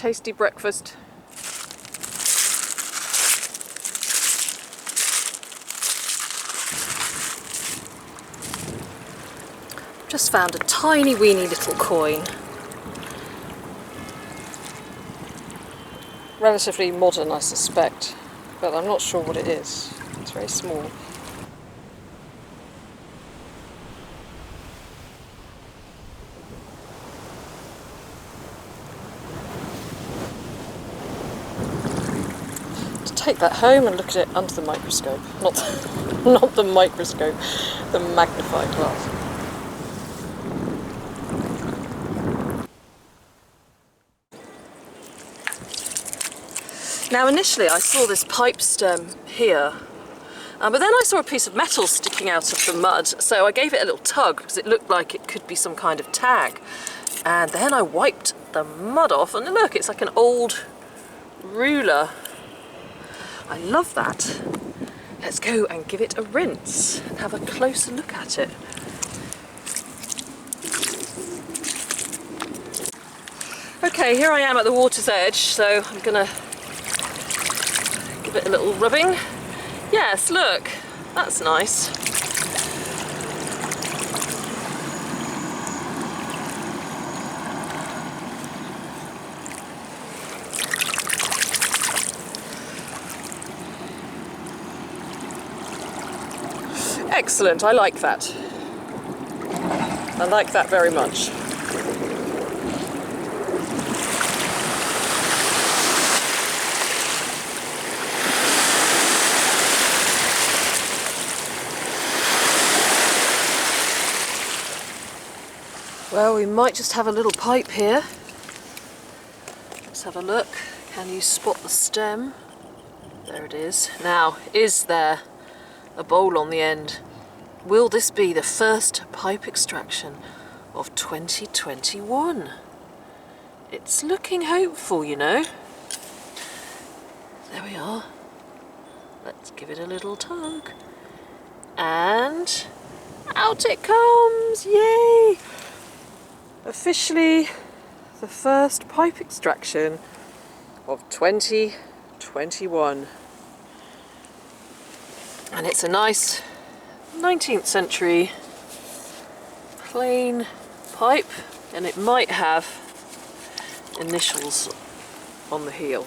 tasty breakfast. Just found a tiny weeny little coin. Relatively modern, I suspect, but I'm not sure what it is. It's very small. To take that home and look at it under the microscope. Not the microscope, the magnifying glass. Now initially I saw this pipe stem here, but then I saw a piece of metal sticking out of the mud, so I gave it a little tug because it looked like it could be some kind of tag. And then I wiped the mud off and look, it's like an old ruler. I love that. Let's go and give it a rinse and have a closer look at it. Okay, here I am at the water's edge, so I'm gonna give it a little rubbing. Yes, look, that's nice. Excellent, I like that. I like that very much. Well, we might just have a little pipe here. Let's have a look. Can you spot the stem? There it is. Now, is there a bowl on the end? Will this be the first pipe extraction of 2021? It's looking hopeful, you know. There we are. Let's give it a little tug. And out it comes! Yay! Officially the first pipe extraction of 2021. And it's a nice 19th century plain pipe, and it might have initials on the heel.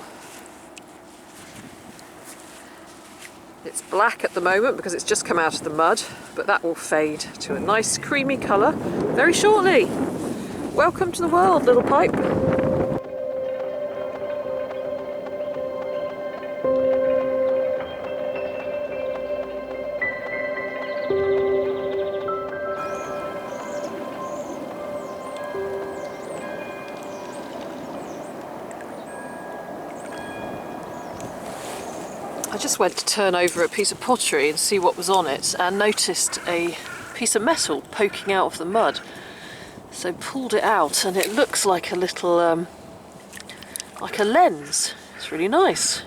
It's black at the moment because it's just come out of the mud, but that will fade to a nice creamy colour very shortly. Welcome to the world, little pipe. I just went to turn over a piece of pottery and see what was on it, and noticed a piece of metal poking out of the mud. So pulled it out, and it looks like a little, like a lens. It's really nice.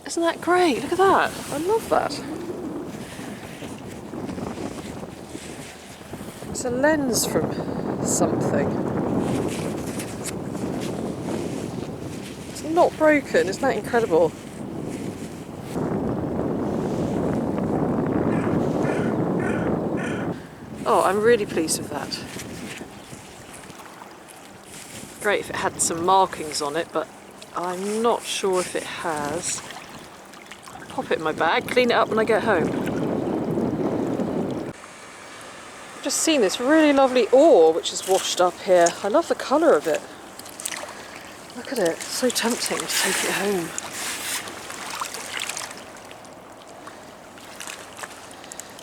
Isn't that great? Look at that. I love that. It's a lens from something. It's not broken. Isn't that incredible? Oh, I'm really pleased with that. Great if it had some markings on it, but I'm not sure if it has. Pop it in my bag, clean it up when I get home. I've just seen this really lovely ore which is washed up here. I love the colour of it. Look at it, it's so tempting to take it home.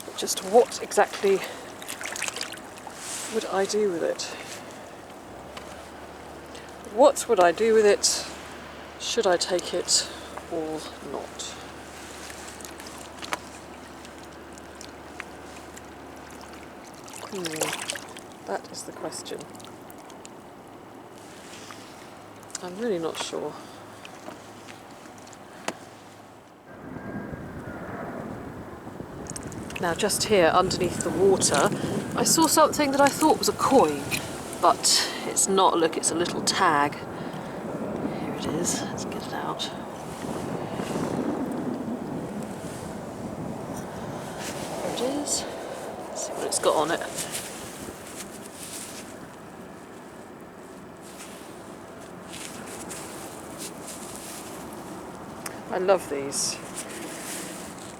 But just what exactly would I do with it? What would I do with it? Should I take it or not? That is the question. I'm really not sure. Now just here underneath the water I saw something that I thought was a coin, but it it's not. Look, it's a little tag. Here it is. Let's get it out. There it is. Let's see what it's got on it. I love these.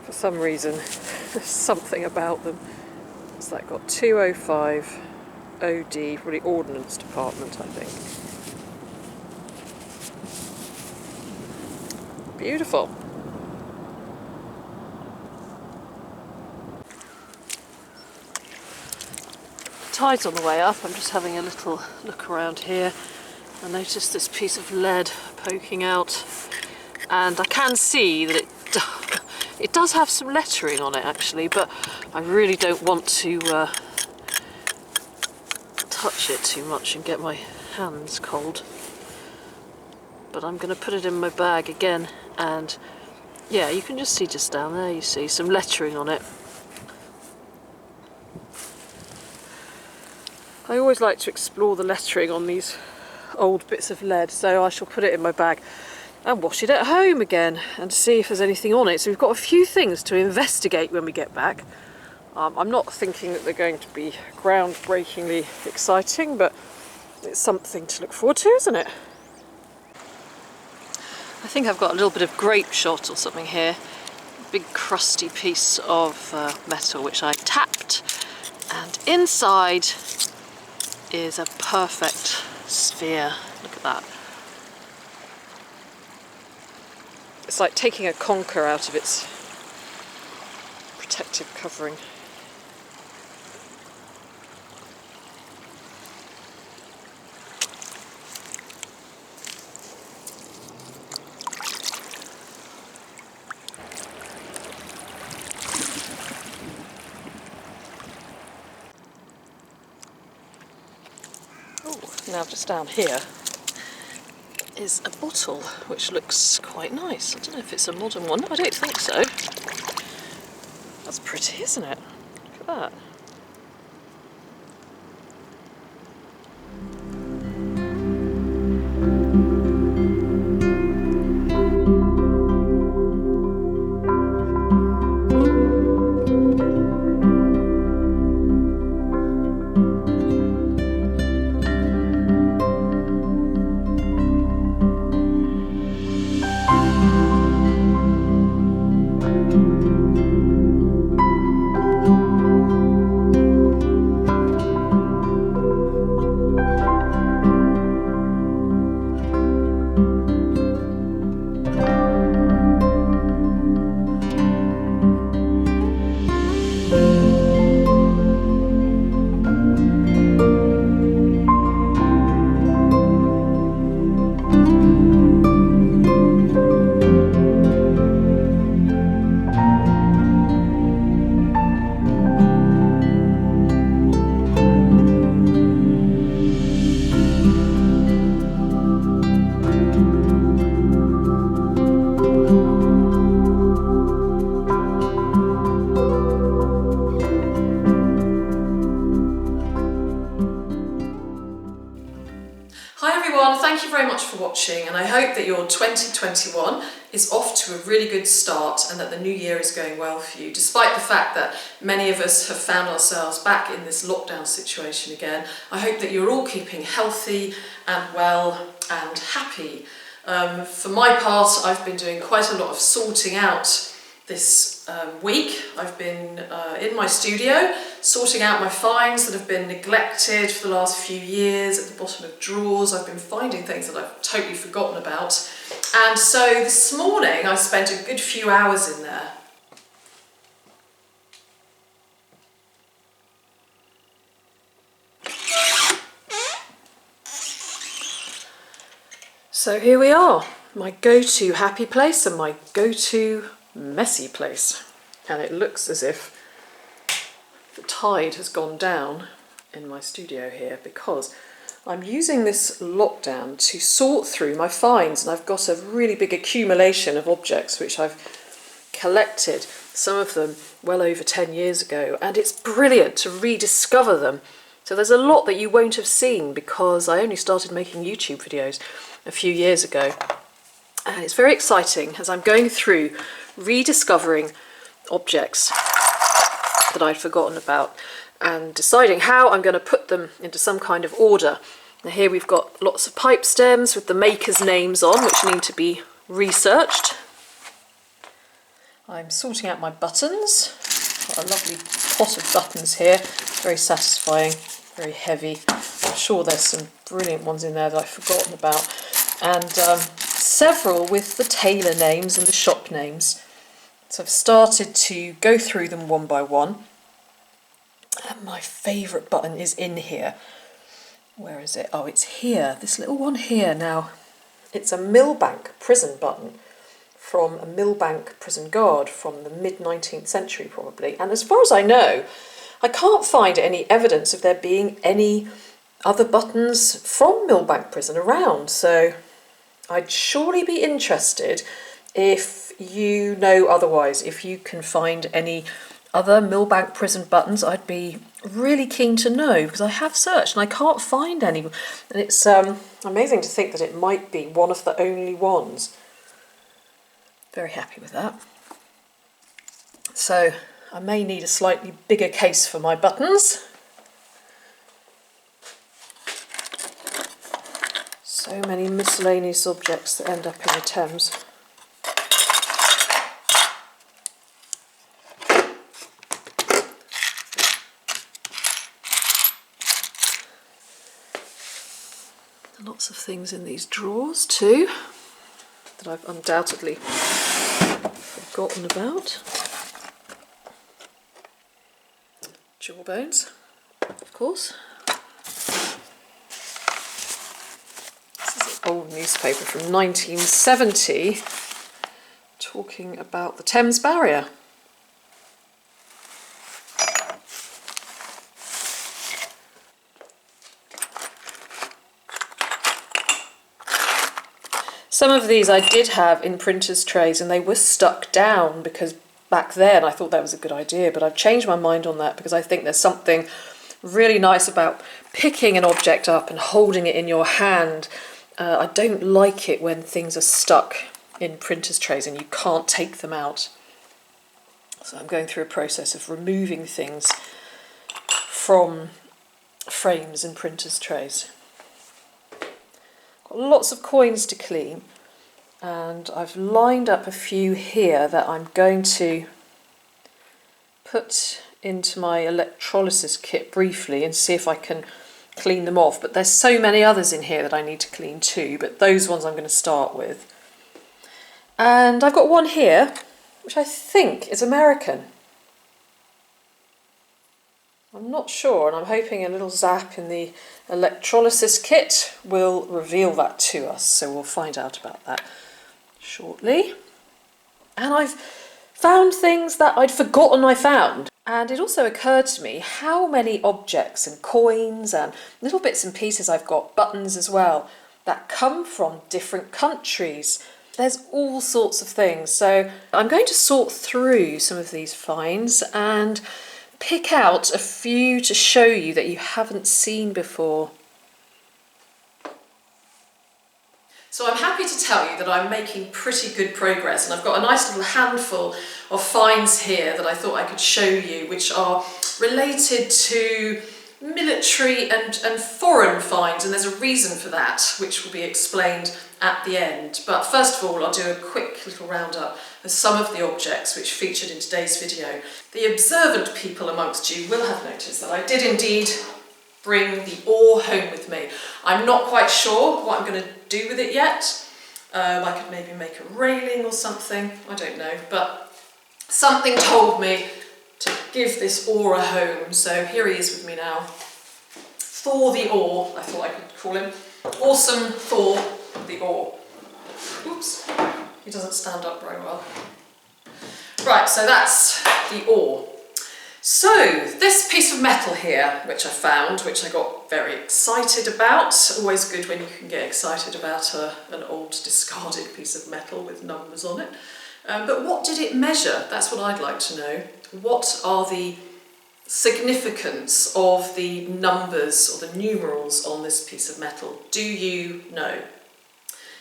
For some reason, there's something about them. It's like got 205 OD, probably Ordnance Department, I think. Beautiful. The tide's on the way up. I'm just having a little look around here. I noticed this piece of lead poking out, and I can see that it does have some lettering on it actually, but I really don't want to touch it too much and get my hands cold. But I'm going to put it in my bag again, and yeah, you can just see just down there, you see some lettering on it. I always like to explore the lettering on these old bits of lead, so I shall put it in my bag and wash it at home again and see if there's anything on it. So we've got a few things to investigate when we get back. I'm not thinking that they're going to be groundbreakingly exciting, but it's something to look forward to, isn't it? I think I've got a little bit of grape shot or something here. A big crusty piece of metal which I tapped, and inside is a perfect sphere. Look at that. It's like taking a conker out of its protective covering. Oh, now just down here is a bottle which looks quite nice. I don't know if it's a modern one. I don't think so. That's pretty, isn't it? Look at that. Thank you very much for watching, and I hope that your 2021 is off to a really good start and that the new year is going well for you, despite the fact that many of us have found ourselves back in this lockdown situation again. I hope that you're all keeping healthy and well and happy. For my part, I've been doing quite a lot of sorting out this week. I've been in my studio sorting out my finds that have been neglected for the last few years at the bottom of drawers. I've been finding things that I've totally forgotten about, and so this morning I spent a good few hours in there. So here we are, my go-to happy place and my go-to messy place, and it looks as if the tide has gone down in my studio here because I'm using this lockdown to sort through my finds, and I've got a really big accumulation of objects which I've collected, some of them well over 10 years ago, and it's brilliant to rediscover them So there's a lot that you won't have seen because I only started making YouTube videos a few years ago. And it's very exciting as I'm going through rediscovering objects that I'd forgotten about and deciding how I'm going to put them into some kind of order. Now here we've got lots of pipe stems with the makers' names on, which need to be researched. I'm sorting out my buttons. Got a lovely pot of buttons here, very satisfying, very heavy. I'm sure there's some brilliant ones in there that I've forgotten about. And several with the tailor names and the shop names. So I've started to go through them one by one. And my favourite button is in here. Where is it? Oh, it's here, this little one here. Now, it's a Millbank prison button from a Millbank prison guard from the mid-19th century probably. And as far as I know, I can't find any evidence of there being any other buttons from Millbank prison around. So I'd surely be interested if you know otherwise, if you can find any other Millbank prison buttons. I'd be really keen to know because I have searched and I can't find any. And it's amazing to think that it might be one of the only ones. Very happy with that. So I may need a slightly bigger case for my buttons. So many miscellaneous objects that end up in the Thames. Lots of things in these drawers too that I've undoubtedly forgotten about. Jawbones, of course. This is an old newspaper from 1970 talking about the Thames Barrier. Some of these I did have in printer's trays and they were stuck down because back then I thought that was a good idea, but I've changed my mind on that because I think there's something really nice about picking an object up and holding it in your hand. I don't like it when things are stuck in printer's trays and you can't take them out. So I'm going through a process of removing things from frames and printer's trays. Got lots of coins to clean and I've lined up a few here that I'm going to put into my electrolysis kit briefly and see if I can clean them off. But there's so many others in here that I need to clean too, but those ones I'm going to start with. And I've got one here which I think is American. I'm not sure, and I'm hoping a little zap in the electrolysis kit will reveal that to us, so we'll find out about that shortly. And I've found things that I'd forgotten I found, and it also occurred to me how many objects and coins and little bits and pieces, I've got buttons as well, that come from different countries. There's all sorts of things, so I'm going to sort through some of these finds and pick out a few to show you that you haven't seen before. So I'm happy to tell you that I'm making pretty good progress, and I've got a nice little handful of finds here that I thought I could show you, which are related to military and foreign finds, and there's a reason for that, which will be explained at the end. But first of all, I'll do a quick little roundup of some of the objects which featured in today's video. The observant people amongst you will have noticed that I did indeed bring the oar home with me. I'm not quite sure what I'm going to do with it yet. I could maybe make a railing or something, I don't know, but something told me to give this oar a home, so here he is with me now. Thor the Oar, I thought I could call him. Awesome Thor the Oar. Oops, he doesn't stand up very well. Right, so that's the oar. So this piece of metal here, which I found, which I got very excited about. Always good when you can get excited about an old discarded piece of metal with numbers on it. But what did it measure? That's what I'd like to know. What are the significance of the numbers or the numerals on this piece of metal? Do you know?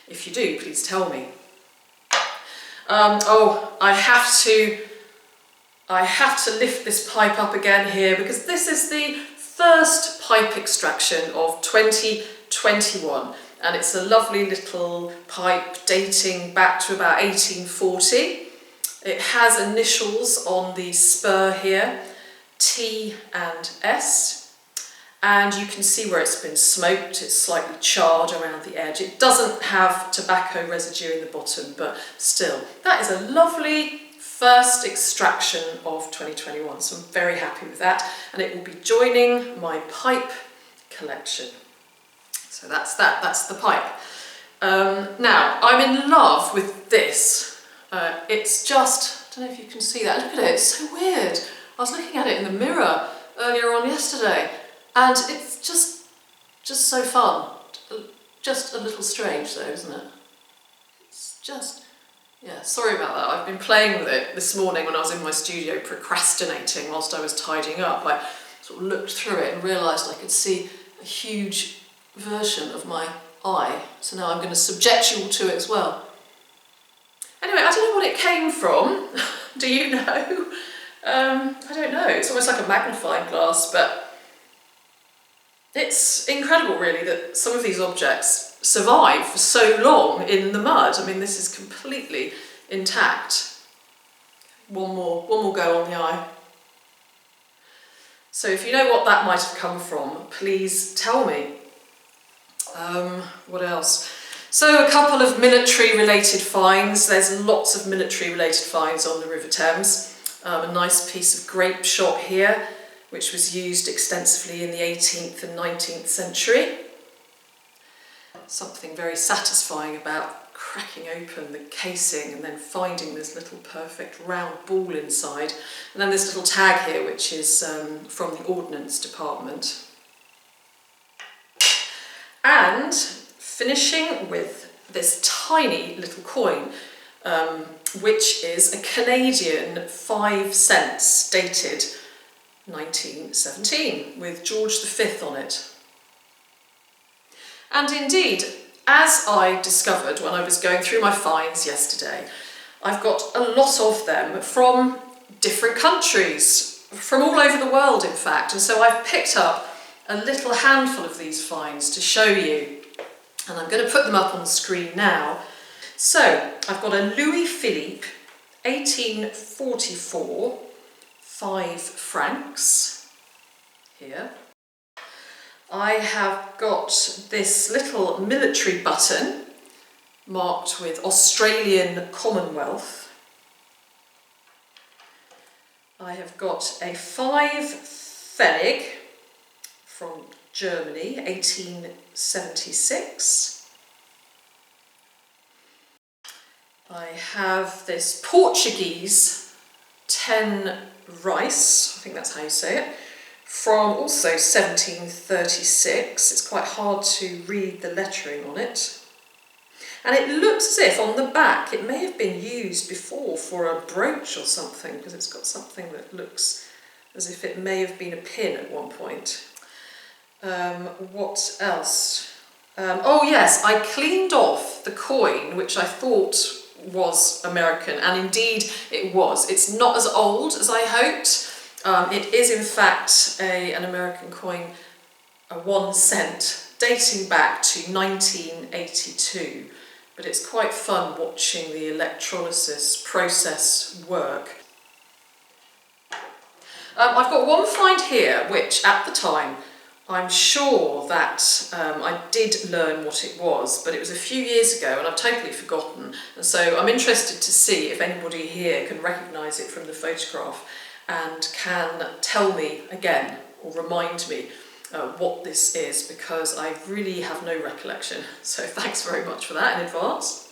If you do, please tell me. Oh, I have to lift this pipe up again here, because this is the first pipe extraction of 2021, and it's a lovely little pipe dating back to about 1840. It has initials on the spur here, T and S, and you can see where it's been smoked. It's slightly charred around the edge. It doesn't have tobacco residue in the bottom, but still, that is a lovely first extraction of 2021, so I'm very happy with that, and it will be joining my pipe collection. So that's the pipe. Now, I'm in love with this. It's just, I don't know if you can see that, look at it, it's so weird. I was looking at it in the mirror earlier on yesterday, and it's just so fun. Just a little strange though, isn't it? It's just, yeah, sorry about that. I've been playing with it this morning when I was in my studio procrastinating whilst I was tidying up. I sort of looked through it and realised I could see a huge version of my eye. So now I'm going to subject you all to it as well. Anyway, I don't know what it came from. Do you know? I don't know. It's almost like a magnifying glass, but it's incredible really that some of these objects survive for so long in the mud. I mean, this is completely intact. One more go on the eye. So if you know what that might have come from, please tell me. What else? So a couple of military related finds. There's lots of military related finds on the River Thames. A nice piece of grape shot here, which was used extensively in the 18th and 19th century. Something very satisfying about cracking open the casing and then finding this little perfect round ball inside. And then this little tag here, which is from the Ordnance Department. And finishing with this tiny little coin, which is a Canadian 5 cents dated 1917 with George V on it. And indeed, as I discovered when I was going through my finds yesterday, I've got a lot of them from different countries, from all over the world in fact, and so I've picked up a little handful of these finds to show you, and I'm going to put them up on the screen now. So I've got a Louis Philippe 1844 5 francs here. I have got this little military button marked with Australian Commonwealth. I have got a 5 Pfennig from Germany, 1876. I have this Portuguese 10 rice, I think that's how you say it, from also 1736. It's quite hard to read the lettering on it. And it looks as if on the back it may have been used before for a brooch or something, because it's got something that looks as if it may have been a pin at one point. What else? Oh yes, I cleaned off the coin, which I thought was American, and indeed it was. It's not as old as I hoped. It is in fact an American coin, a 1 cent, dating back to 1982, but it's quite fun watching the electrolysis process work. I've got one find here which at the time I'm sure that I did learn what it was, but it was a few years ago and I've totally forgotten, and so I'm interested to see if anybody here can recognise it from the photograph and can tell me again or remind me what this is, because I really have no recollection, so thanks very much for that in advance.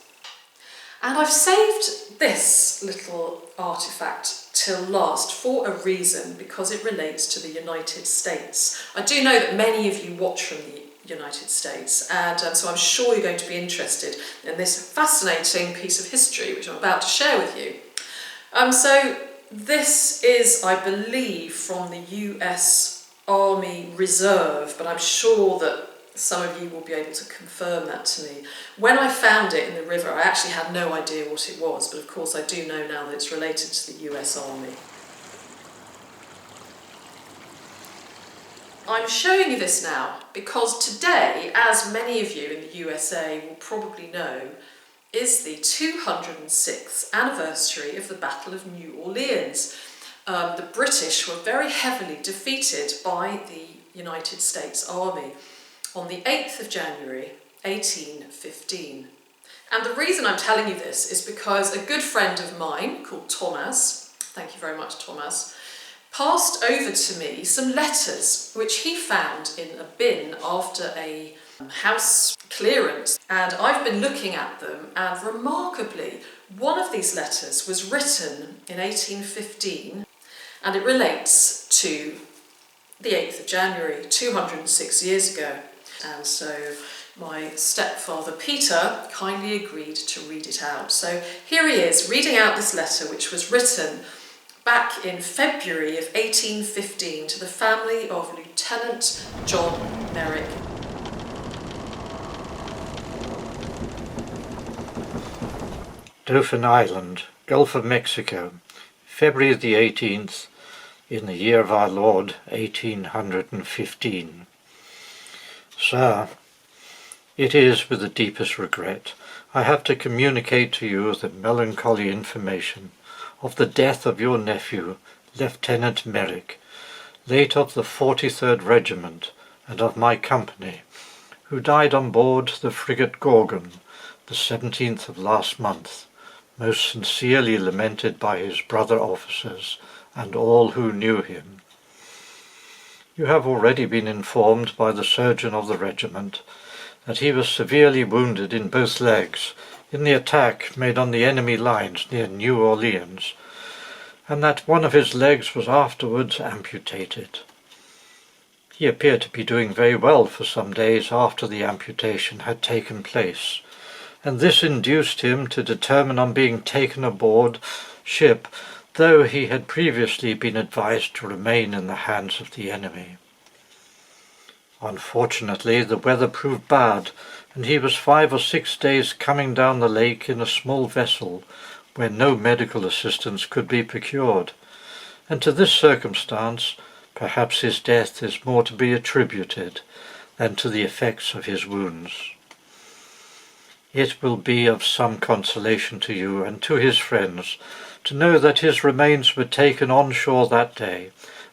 And I've saved this little artefact till last for a reason, because it relates to the United States. I do know that many of you watch from the United States, and so I'm sure you're going to be interested in this fascinating piece of history which I'm about to share with you. So This is, I believe, from the US Army Reserve, but I'm sure that some of you will be able to confirm that to me. When I found it in the river, I actually had no idea what it was, but of course I do know now that it's related to the US Army. I'm showing you this now because today, as many of you in the USA will probably know, is the 206th anniversary of the Battle of New Orleans. The British were very heavily defeated by the United States Army on the 8th of January 1815. And the reason I'm telling you this is because a good friend of mine called Thomas, thank you very much Thomas, passed over to me some letters which he found in a bin after a house clearance, and I've been looking at them, and remarkably one of these letters was written in 1815 and it relates to the 8th of January 206 years ago. And so my stepfather Peter kindly agreed to read it out. So here he is reading out this letter, which was written back in February of 1815 to the family of Lieutenant John Meyricke. Dauphin Island, Gulf of Mexico, February the 18th, in the year of our Lord, 1815. Sir, it is with the deepest regret I have to communicate to you the melancholy information of the death of your nephew, Lieutenant Meyricke, late of the 43rd Regiment and of my company, who died on board the frigate Gorgon, the 17th of last month, most sincerely lamented by his brother officers and all who knew him. You have already been informed by the surgeon of the regiment that he was severely wounded in both legs in the attack made on the enemy lines near New Orleans, and that one of his legs was afterwards amputated. He appeared to be doing very well for some days after the amputation had taken place, and this induced him to determine on being taken aboard ship, though he had previously been advised to remain in the hands of the enemy. Unfortunately, the weather proved bad, and he was 5 or 6 days coming down the lake in a small vessel where no medical assistance could be procured, and to this circumstance perhaps his death is more to be attributed than to the effects of his wounds. It will be of some consolation to you and to his friends to know that his remains were taken on shore that day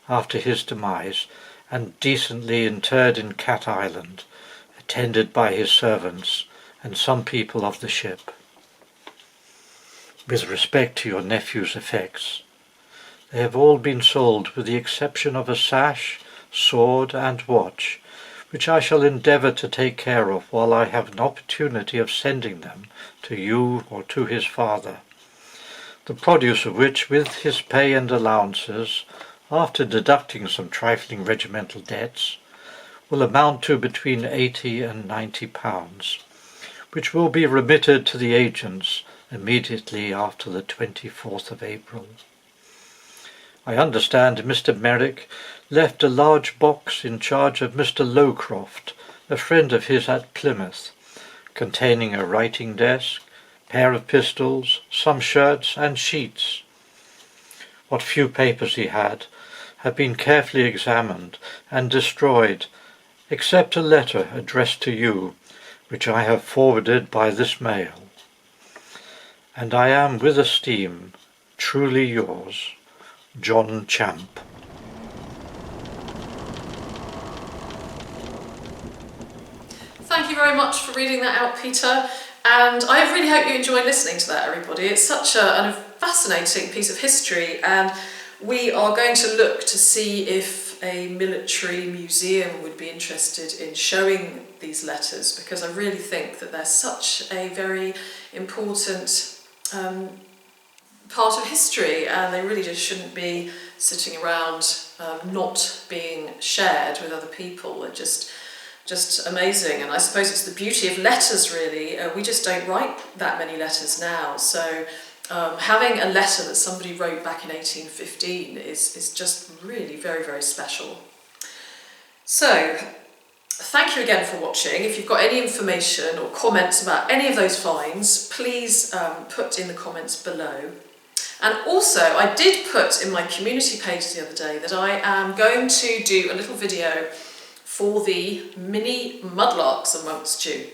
after his demise and decently interred in Cat Island, attended by his servants and some people of the ship. With respect to your nephew's effects, they have all been sold with the exception of a sash, sword and watch, which I shall endeavour to take care of while I have an opportunity of sending them to you or to his father, the produce of which, with his pay and allowances, after deducting some trifling regimental debts, will amount to between 80 and 90 pounds, which will be remitted to the agents immediately after the 24th of April. I understand Mr. Meyricke left a large box in charge of Mr. Lowcroft, a friend of his at Plymouth, containing a writing desk, pair of pistols, some shirts and sheets. What few papers he had have been carefully examined and destroyed, except a letter addressed to you, which I have forwarded by this mail. And I am with esteem, truly yours, John Champ. Thank you very much for reading that out, Peter, and I really hope you enjoyed listening to that, everybody. It's such a fascinating piece of history, and we are going to look to see if a military museum would be interested in showing these letters, because I really think that they're such a very important part of history, and they really just shouldn't be sitting around not being shared with other people. They're just amazing, and I suppose it's the beauty of letters, really. We just don't write that many letters now, so Having a letter that somebody wrote back in 1815 is just really very, very special. So, thank you again for watching. If you've got any information or comments about any of those finds, please put in the comments below. And also, I did put in my community page the other day that I am going to do a little video for the mini mudlarks amongst you.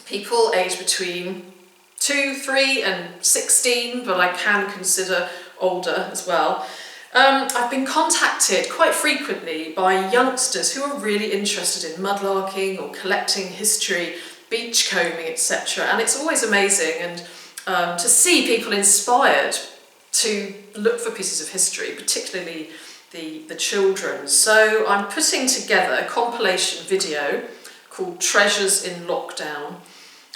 People aged between 2, 3 and 16, but I can consider older as well. I've been contacted quite frequently by youngsters who are really interested in mudlarking or collecting history, beachcombing, etc. And it's always amazing and to see people inspired to look for pieces of history, particularly the children. So I'm putting together a compilation video called Treasures in Lockdown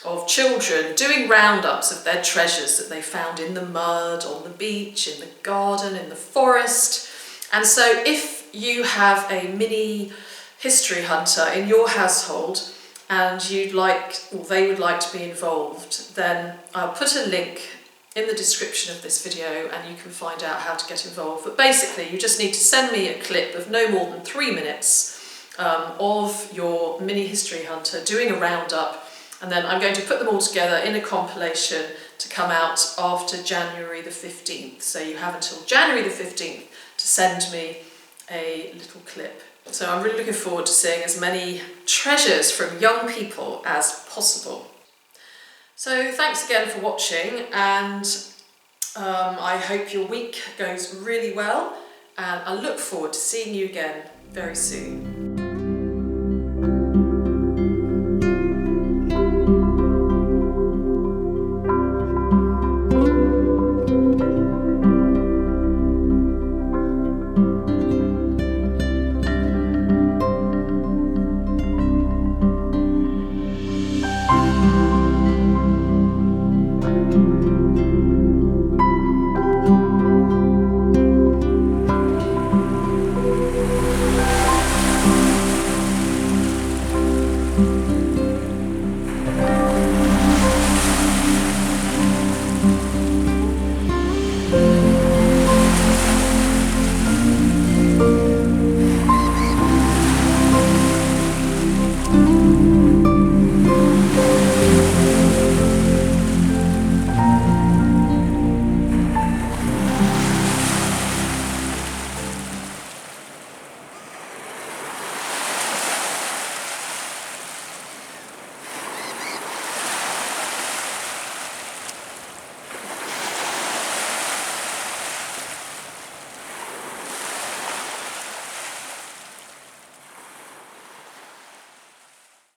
of children doing roundups of their treasures that they found in the mud, on the beach, in the garden, in the forest. And so if you have a mini history hunter in your household and you'd like, or they would like to be involved, then I'll put a link in the description of this video and you can find out how to get involved. But basically you just need to send me a clip of no more than 3 minutes of your mini history hunter doing a roundup, and then I'm going to put them all together in a compilation to come out after January the 15th. So you have until January the 15th to send me a little clip. So I'm really looking forward to seeing as many treasures from young people as possible. So thanks again for watching, and I hope your week goes really well, and I look forward to seeing you again very soon.